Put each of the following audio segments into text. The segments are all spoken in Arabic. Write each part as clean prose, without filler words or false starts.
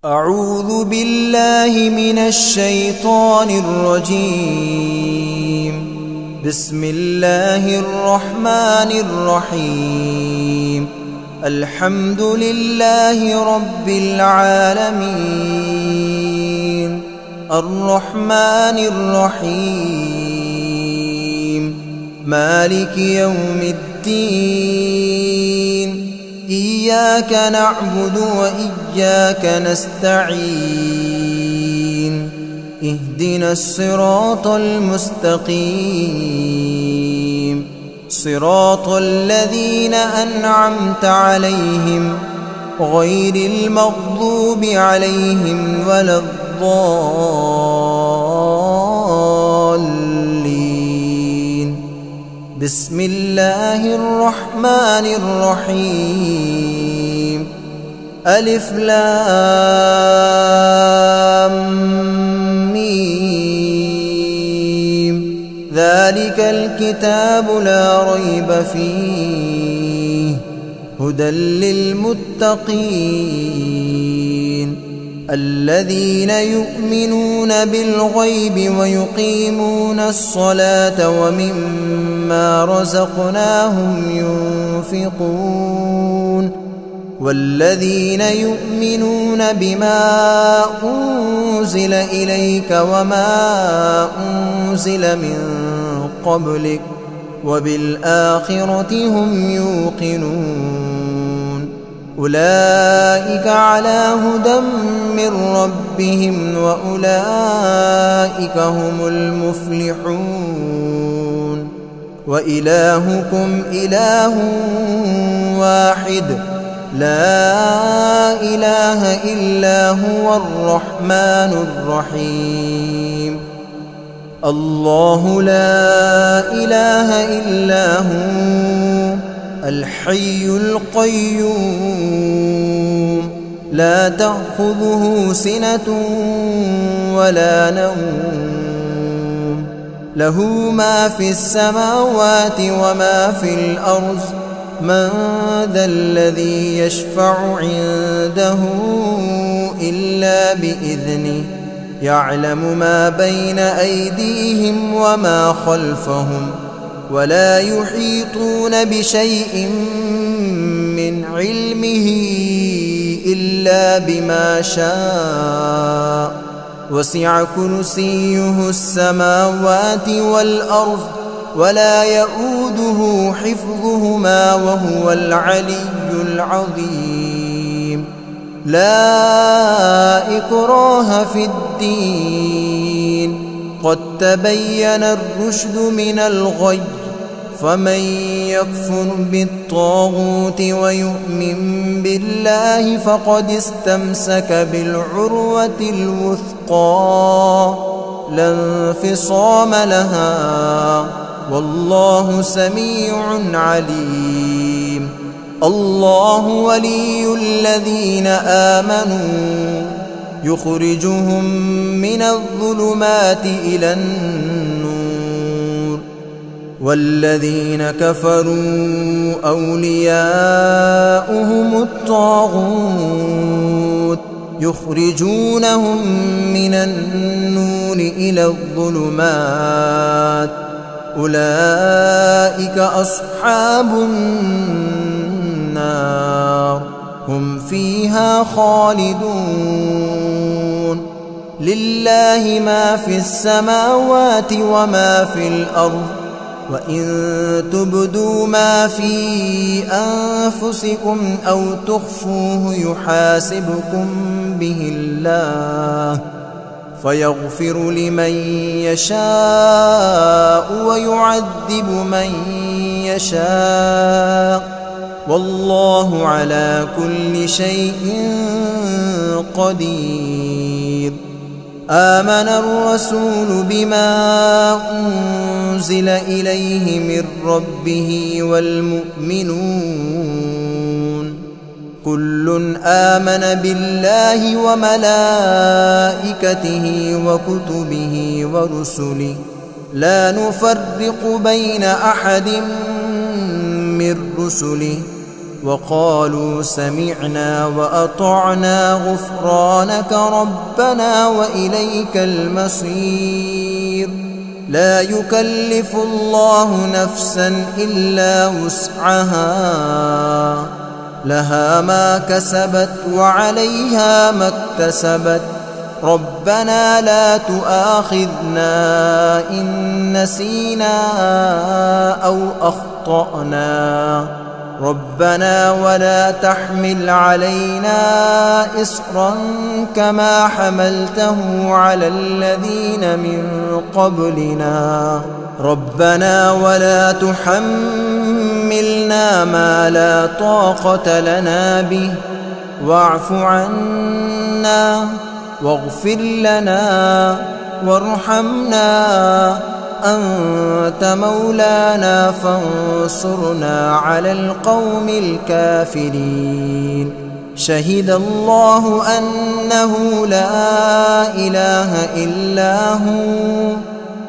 أعوذ بالله من الشيطان الرجيم. بسم الله الرحمن الرحيم. الحمد لله رب العالمين الرحمن الرحيم مالك يوم الدين. إياك نعبد وإياك نستعين. اهدنا الصراط المستقيم صراط الذين أنعمت عليهم غير المغضوب عليهم ولا الضالين. بسم الله الرحمن الرحيم. ألف لام ميم. ذلك الكتاب لا ريب فيه هدى للمتقين الذين يؤمنون بالغيب ويقيمون الصلاة ومما رزقناهم ينفقون والذين يؤمنون بما أنزل إليك وما أنزل من قبلك وبالآخرة هم يوقنون. أولئك على هدى من ربهم وأولئك هم المفلحون. وإلهكم إله واحد لا إله إلا هو الرحمن الرحيم. الله لا إله إلا هو الحي القيوم لا تأخذه سنة ولا نوم له ما في السماوات وما في الأرض. من ذا الذي يشفع عنده إلا بإذنه يعلم ما بين أيديهم وما خلفهم ولا يحيطون بشيء من علمه إلا بما شاء. وسع كرسيه السماوات والأرض ولا يؤوده حفظهما وهو العلي العظيم. لا إكراه في الدين قد تبين الرشد من الغي. فمن يكفر بالطاغوت ويؤمن بالله فقد استمسك بالعروة الوثقى لا انفصام لها والله سميع عليم. الله ولي الذين آمنوا يخرجهم من الظلمات إلى النور والذين كفروا أولياؤهم الطاغوت يخرجونهم من النور إلى الظلمات. أولئك أصحاب النار هم فيها خالدون. لله ما في السماوات وما في الأرض وإن تبدوا ما في أنفسكم أو تخفوه يحاسبكم به الله فيغفر لمن يشاء ويعذب من يشاء والله على كل شيء قدير. آمن الرسول بما أنزل إليه من ربه والمؤمنون كل آمن بالله وملائكته وكتبه ورسله لا نفرق بين أحد من رسله وقالوا سمعنا وأطعنا غفرانك ربنا وإليك المصير. لا يكلف الله نفسا إلا وسعها، لها ما كسبت وعليها ما اكتسبت. ربنا لا تؤاخذنا إن نسينا أو أخطأنا. ربنا ولا تحمل علينا إصرا كما حملته على الذين من قبلنا. ربنا ولا تحملنا ما لا طاقة لنا به، واعف عنا واغفر لنا وارحمنا، أنت مولانا فانصرنا على القوم الكافرين. شهد الله أنه لا إله إلا هو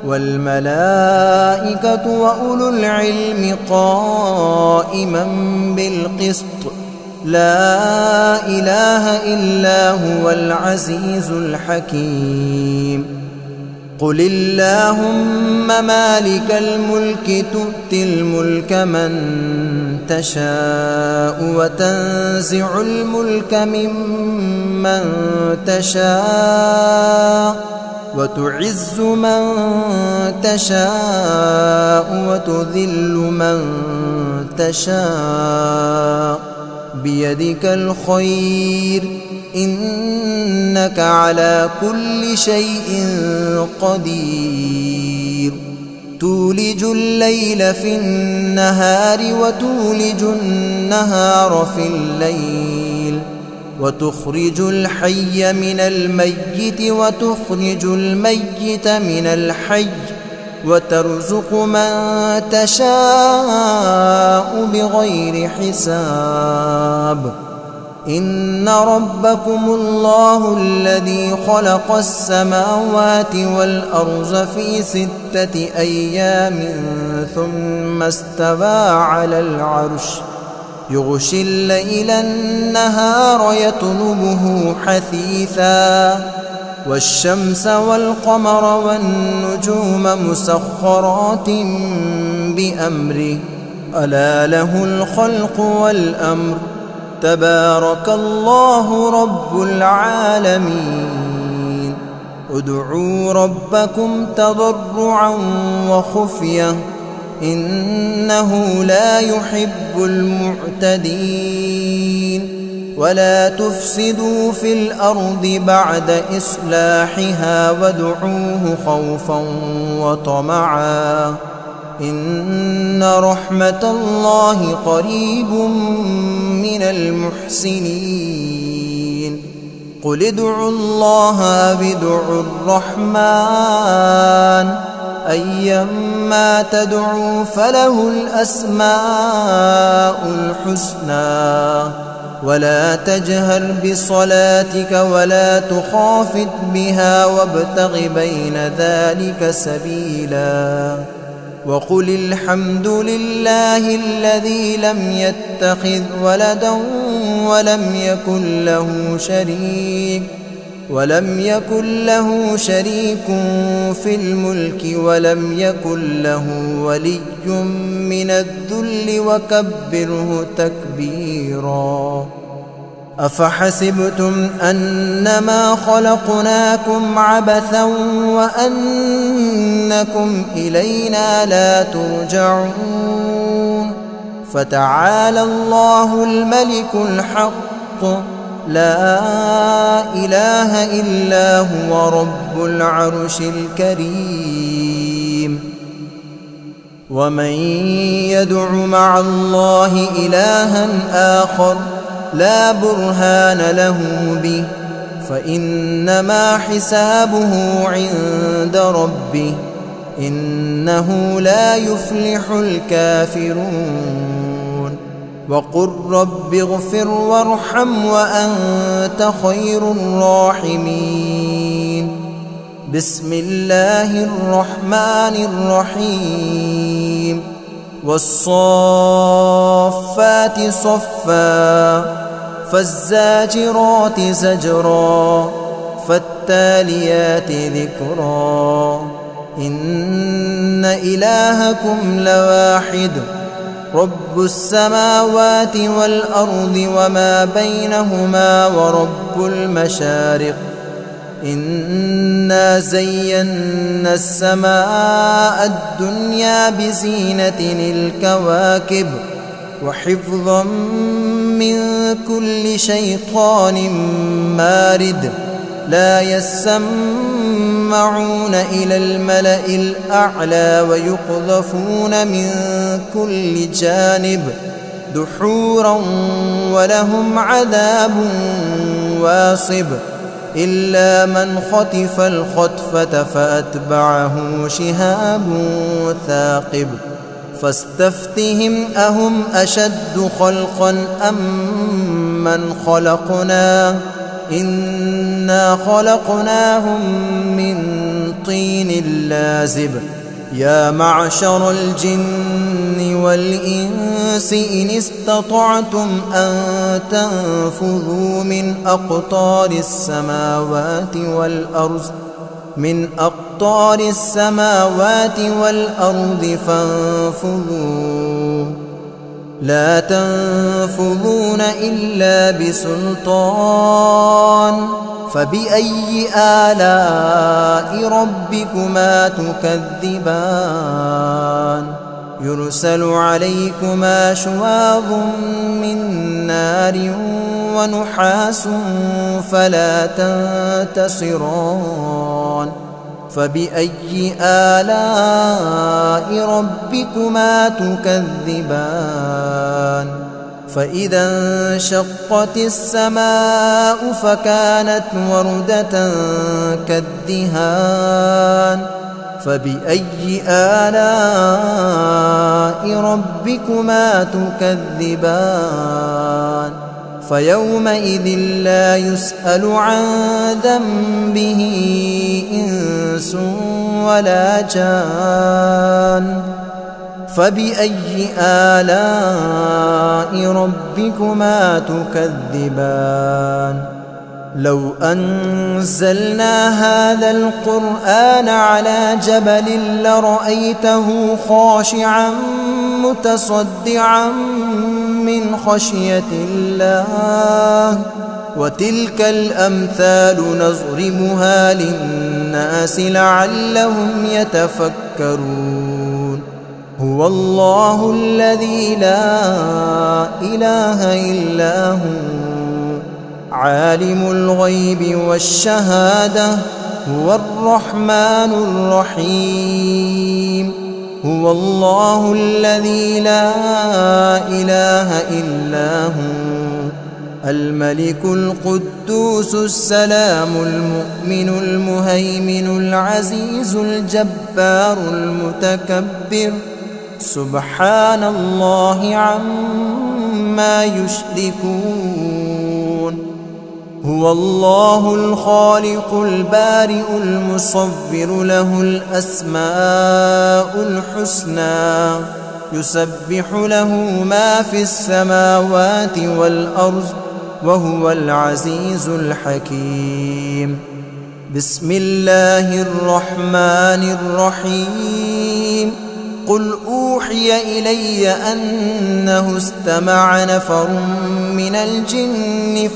والملائكة وأولو العلم قائما بالقسط، لا إله إلا هو العزيز الحكيم. قل اللهم مالك الملك تؤتي الملك من تشاء وتنزع الملك ممن تشاء وتعز من تشاء وتذل من تشاء، بيدك الخير إنك على كل شيء قدير. تولج الليل في النهار وتولج النهار في الليل، وتخرج الحي من الميت وتخرج الميت من الحي، وترزق من تشاء بغير حساب. إن ربكم الله الذي خلق السماوات والأرض في 6 أيام ثم استوى على العرش، يغشي الليل النهار يطلبه حثيثا، والشمس والقمر والنجوم مسخرات بأمره، ألا له الخلق والأمر، تبارك الله رب العالمين. ادعوا ربكم تضرعا وخفية إنه لا يحب المعتدين. ولا تفسدوا في الأرض بعد إصلاحها وادعوه خوفا وطمعا إن رحمة الله قريب من المحسنين. قل ادعوا الله أو ادعوا الرحمن أيما تدعوا فله الأسماء الحسنى. ولا تجهر بصلاتك ولا تخافت بها وابتغ بين ذلك سبيلا. وقل الحمد لله الذي لم يتخذ ولدا ولم يكن له شريك في الملك ولم يكن له ولي من الذل وكبره تكبيرا. أفحسبتم أنما خلقناكم عبثا وأنكم إلينا لا ترجعون. فتعالى الله الملك الحق لا إله إلا هو رب العرش الكريم. ومن يدع مع الله إلها آخر لا برهان له به فإنما حسابه عند ربه إنه لا يفلح الكافرون. وقل رب اغفر وارحم وأنت خير الراحمين. بسم الله الرحمن الرحيم. والصافات صفا فالزاجرات زجرا فالتاليات ذكرا إن إلهكم لواحد رب السماوات والأرض وما بينهما ورب المشارق إنا زينا السماء الدنيا بزينة الكواكب وحفظا من كل شيطان مارد لا يسمعون إلى الملأ الأعلى ويقذفون من كل جانب دحورا ولهم عذاب واصب إلا من خطف الخطفة فأتبعه شهاب ثاقب فاستفتهم أهم أشد خلقا أم من خلقنا إنا خلقناهم من طين لازب يا معشر الجن والإنس إن استطعتم أن تنفذوا من أقطار السماوات والأرض فانفذوا لا تنفذون إلا بسلطان فبأي آلاء ربكما تكذبان يرسل عليكما شواظ من نار ونحاس فلا تنتصران فبأي آلاء ربكما تكذبان فإذا انشقت السماء فكانت وردة كالدهان فبأي آلاء ربكما تكذبان فيومئذ لا يسأل عن ذنبه إنس ولا جان فبأي آلاء ربكما تكذبان لو أنزلنا هذا القرآن على جبل لرأيته خاشعا متصدعا من خشية الله وتلك الأمثال نضربها للناس لعلهم يتفكرون هو الله الذي لا إله إلا هو عالم الغيب والشهادة هو الرحمن الرحيم هو الله الذي لا إله إلا هو الملك القدوس السلام المؤمن المهيمن العزيز الجبار المتكبر سبحان الله عما يشركون هو الله الخالق البارئ المصور له الأسماء الحسنى يسبح له ما في السماوات والأرض وهو العزيز الحكيم بسم الله الرحمن الرحيم قل أوحي إلي أنه استمع نفر من الجن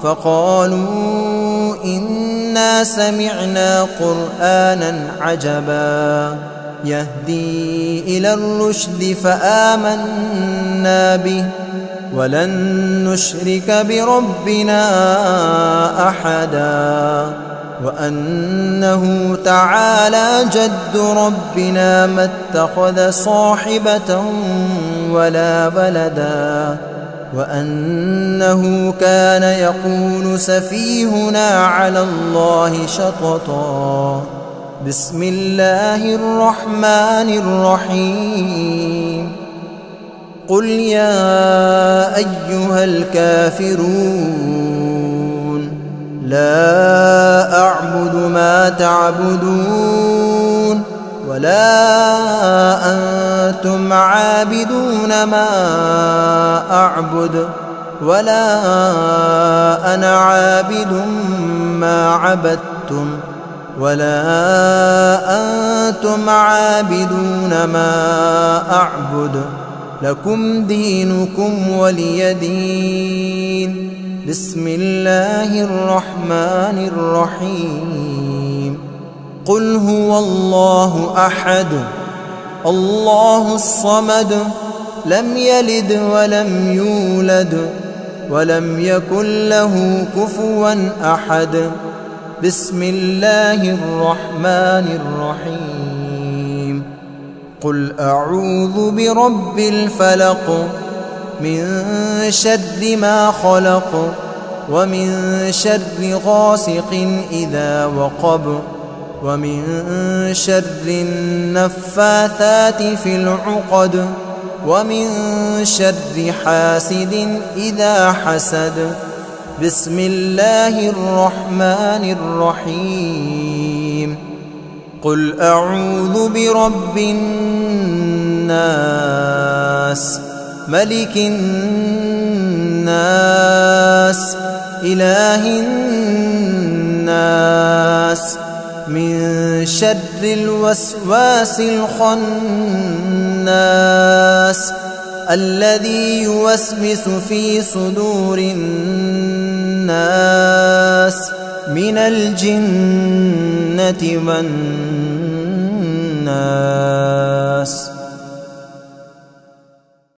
فقالوا إنا سمعنا قرآنا عجبا يهدي إلى الرشد فآمنا به ولن نشرك بربنا أحدا وأنه تعالى جد ربنا ما اتخذ صاحبة ولا ولدا وأنه كان يقول سفيهنا على الله شططا بسم الله الرحمن الرحيم قل يا أيها الكافرون لا أعبد ما تعبدون ولا أنتم عابدون ما أعبد ولا أنا عابد ما عبدتم ولا أنتم عابدون ما أعبد لكم دينكم ولي دين. بسم الله الرحمن الرحيم. قل هو الله أحد الله الصمد لم يلد ولم يولد ولم يكن له كفوا أحد. بسم الله الرحمن الرحيم. قل أعوذ برب الفلق من شر ما خلق ومن شر غاسق إذا وقب ومن شر النفاثات في العقد ومن شر حاسد إذا حسد. بسم الله الرحمن الرحيم. قل أعوذ برب الناس ملك الناس إله الناس من شر الوسواس الخناس الذي يوسوس في صدور الناس من الجنة والناس.